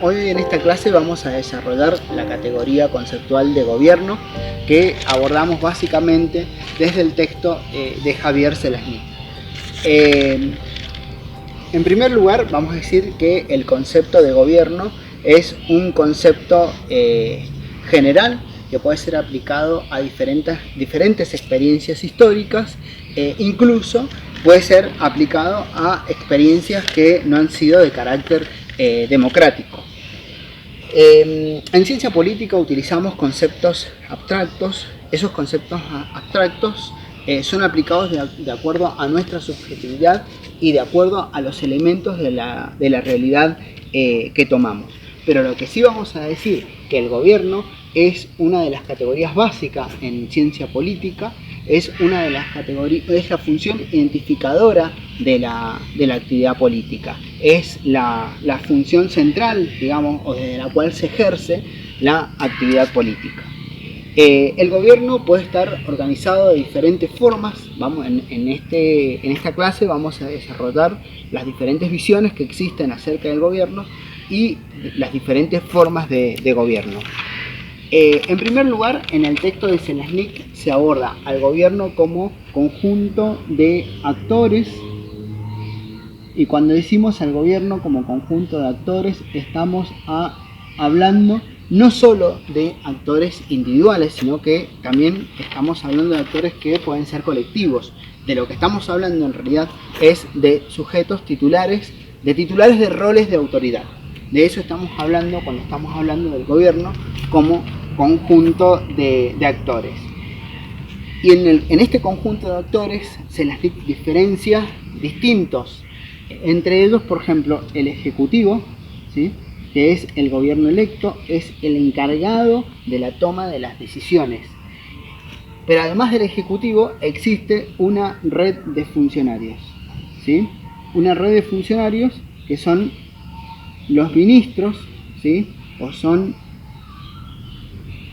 Hoy en esta clase vamos a desarrollar la categoría conceptual de gobierno que abordamos básicamente desde el texto de Javier Selazny. En primer lugar, vamos a decir que el concepto de gobierno es un concepto general que puede ser aplicado a diferentes experiencias históricas, incluso puede ser aplicado a experiencias que no han sido de carácter democrático. En ciencia política utilizamos conceptos abstractos. Esos conceptos abstractos son aplicados de acuerdo a nuestra subjetividad y de acuerdo a los elementos de la realidad que tomamos. Pero lo que sí vamos a decir que el gobierno es una de las categorías básicas en ciencia política, es una de las categorías, es la función identificadora de la actividad política, es la función central, digamos, o desde la cual se ejerce la actividad política. El gobierno puede estar organizado de diferentes formas. En esta clase vamos a desarrollar las diferentes visiones que existen acerca del gobierno y las diferentes formas de gobierno. En primer lugar, en el texto de Selazny se aborda al gobierno como conjunto de actores, y cuando decimos al gobierno como conjunto de actores estamos hablando no solo de actores individuales, sino que también estamos hablando de actores que pueden ser colectivos. De lo que estamos hablando en realidad es de sujetos titulares, de roles de autoridad. De eso estamos hablando cuando estamos hablando del gobierno como conjunto de actores. Y en este conjunto de actores se las diferencia distintos. Entre ellos, por ejemplo, el Ejecutivo, ¿sí?, que es el gobierno electo, es el encargado de la toma de las decisiones. Pero además del Ejecutivo existe una red de funcionarios, ¿sí? Una red de funcionarios que son los ministros, ¿sí?, o son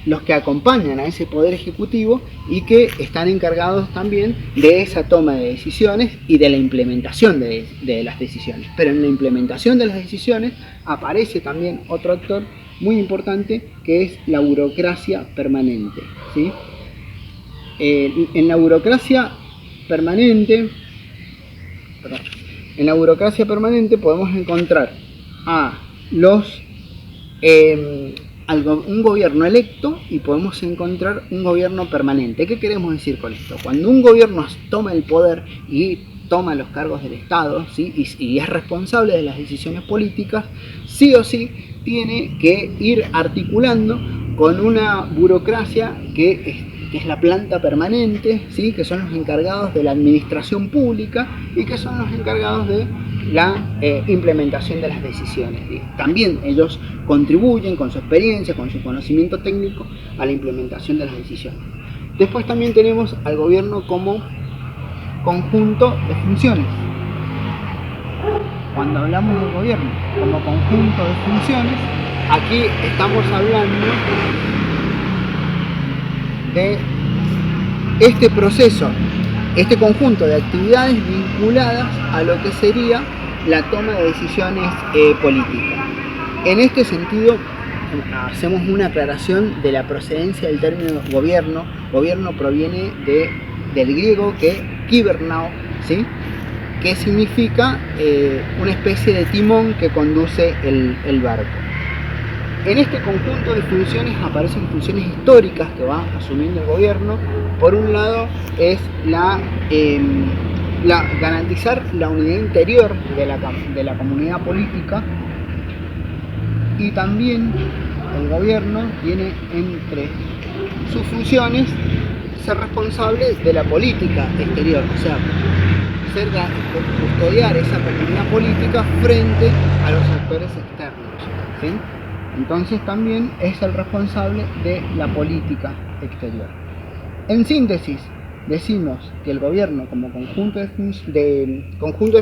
los que acompañan a ese poder ejecutivo y que están encargados también de esa toma de decisiones y de la implementación de las decisiones. Pero en la implementación de las decisiones aparece también otro actor muy importante, que es la burocracia permanente, ¿sí? En la burocracia permanente podemos encontrar a un gobierno electo y podemos encontrar un gobierno permanente. ¿Qué queremos decir con esto? Cuando un gobierno toma el poder y toma los cargos del Estado, ¿sí?, y es responsable de las decisiones políticas, sí o sí tiene que ir articulando con una burocracia que es la planta permanente, ¿sí?, que son los encargados de la administración pública y que son los encargados de la implementación de las decisiones. También ellos contribuyen con su experiencia, con su conocimiento técnico a la implementación de las decisiones. Después también tenemos al gobierno como conjunto de funciones. Cuando hablamos del gobierno como conjunto de funciones, aquí estamos hablando de este proceso, este conjunto de actividades vinculadas a lo que sería la toma de decisiones políticas. En este sentido, hacemos una aclaración de la procedencia del término gobierno. Gobierno proviene del griego kibernao, ¿sí?, que significa una especie de timón que conduce el barco. En este conjunto de funciones aparecen funciones históricas que va asumiendo el gobierno. Por un lado es garantizar la unidad interior de la comunidad política, y también el gobierno tiene entre sus funciones ser responsable de la política exterior, o sea, custodiar esa comunidad política frente a los actores externos, ¿sí? Entonces también es el responsable de la política exterior. En síntesis, decimos que el gobierno como conjunto de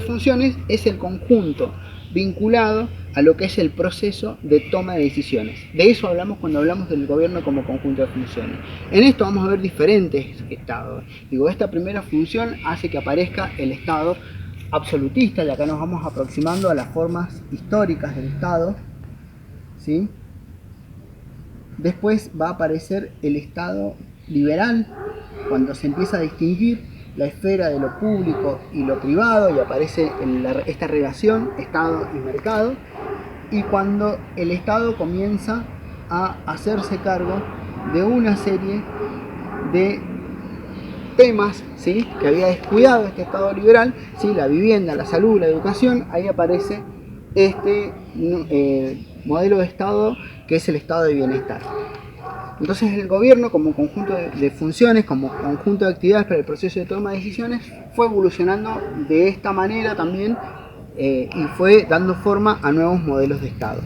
funciones es el conjunto vinculado a lo que es el proceso de toma de decisiones. De eso hablamos cuando hablamos del gobierno como conjunto de funciones. En esto vamos a ver diferentes estados. Esta primera función hace que aparezca el estado absolutista, y acá nos vamos aproximando a las formas históricas del Estado, ¿sí? Después va a aparecer el Estado liberal, cuando se empieza a distinguir la esfera de lo público y lo privado, y aparece esta relación Estado y mercado, y cuando el Estado comienza a hacerse cargo de una serie de temas, ¿sí?, que había descuidado este Estado liberal, ¿sí?, la vivienda, la salud, la educación. Ahí aparece este modelo de Estado, que es el Estado de bienestar. Entonces el gobierno, como conjunto de funciones, como conjunto de actividades para el proceso de toma de decisiones, fue evolucionando de esta manera también, y fue dando forma a nuevos modelos de Estado.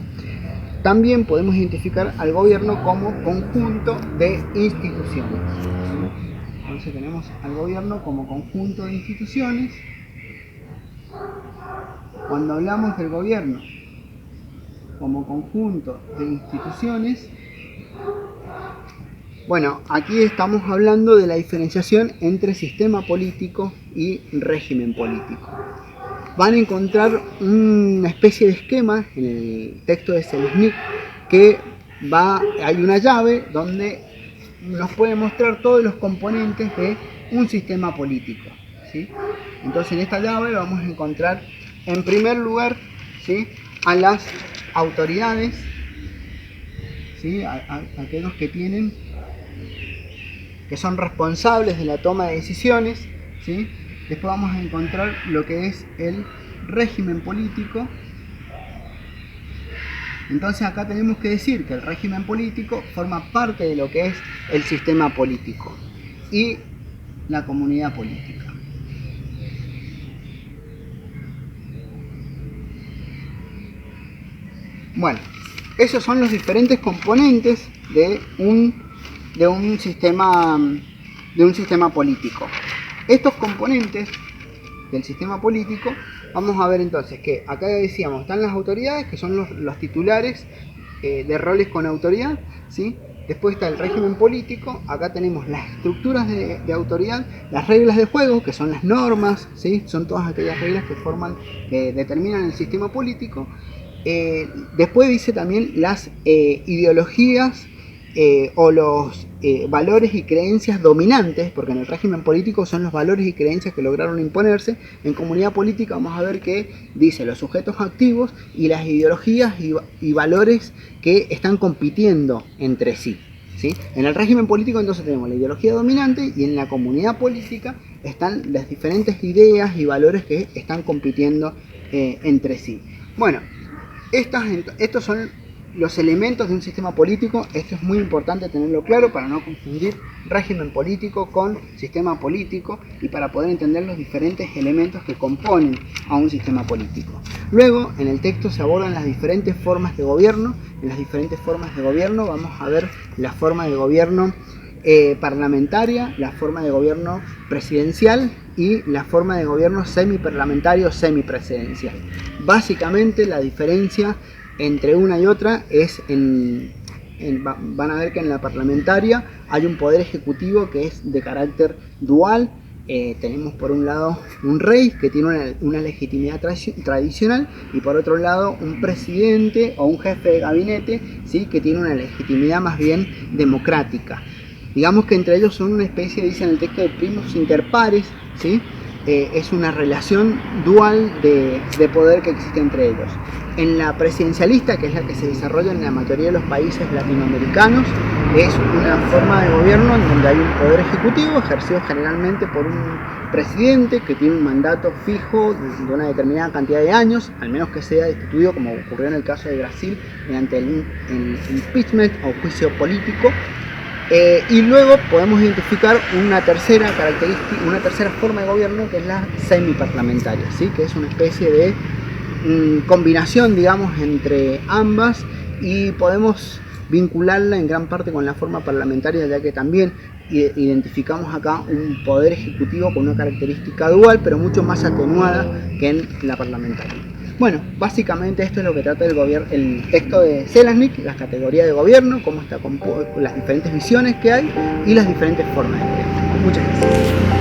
También podemos identificar al gobierno como conjunto de instituciones. Entonces tenemos al gobierno como conjunto de instituciones. Cuando hablamos del gobierno como conjunto de instituciones, bueno, aquí estamos hablando de la diferenciación entre sistema político y régimen político. Van a encontrar una especie de esquema en el texto de Selznick, que hay una llave donde nos puede mostrar todos los componentes de un sistema político, ¿sí? Entonces en esta llave vamos a encontrar, en primer lugar, ¿sí?, a las autoridades, ¿sí?, a aquellos que son responsables de la toma de decisiones, ¿sí? Después vamos a encontrar lo que es el régimen político. Entonces acá tenemos que decir que el régimen político forma parte de lo que es el sistema político y la comunidad política. Bueno, esos son los diferentes componentes de un sistema político. Estos componentes del sistema político, vamos a ver entonces que acá decíamos, están las autoridades, que son los titulares de roles con autoridad, ¿sí? Después está el régimen político, acá tenemos las estructuras de autoridad, las reglas de juego, que son las normas, ¿sí?, son todas aquellas reglas que determinan el sistema político. Después dice también las ideologías o los valores y creencias dominantes, porque en el régimen político son los valores y creencias que lograron imponerse. En comunidad política vamos a ver que dice los sujetos activos y las ideologías y valores que están compitiendo entre sí, ¿sí? En el régimen político entonces tenemos la ideología dominante, y en la comunidad política están las diferentes ideas y valores que están compitiendo entre sí. Bueno, estos son los elementos de un sistema político. Esto es muy importante tenerlo claro para no confundir régimen político con sistema político, y para poder entender los diferentes elementos que componen a un sistema político. Luego, en el texto se abordan las diferentes formas de gobierno. En las diferentes formas de gobierno vamos a ver la forma de gobierno parlamentaria, la forma de gobierno presidencial y la forma de gobierno semiparlamentario o semipresidencial. Básicamente la diferencia entre una y otra es van a ver que en la parlamentaria hay un poder ejecutivo que es de carácter dual. Tenemos por un lado un rey que tiene una legitimidad tradicional, y por otro lado un presidente o un jefe de gabinete, ¿sí?, que tiene una legitimidad más bien democrática. Digamos que entre ellos son una especie, dice en el texto, de primos inter pares, ¿sí? Es una relación dual de poder que existe entre ellos. En la presidencialista, que es la que se desarrolla en la mayoría de los países latinoamericanos, es una forma de gobierno en donde hay un poder ejecutivo ejercido generalmente por un presidente que tiene un mandato fijo de una determinada cantidad de años, al menos que sea destituido, como ocurrió en el caso de Brasil, mediante el impeachment o juicio político. Y luego podemos identificar una tercera característica, una tercera forma de gobierno, que es la semiparlamentaria, ¿sí?, que es una especie de combinación, digamos, entre ambas, y podemos vincularla en gran parte con la forma parlamentaria, ya que también identificamos acá un poder ejecutivo con una característica dual, pero mucho más atenuada que en la parlamentaria. Bueno, básicamente esto es lo que trata el texto de Selznick, las categorías de gobierno, cómo está las diferentes visiones que hay y las diferentes formas de gobierno. Muchas gracias.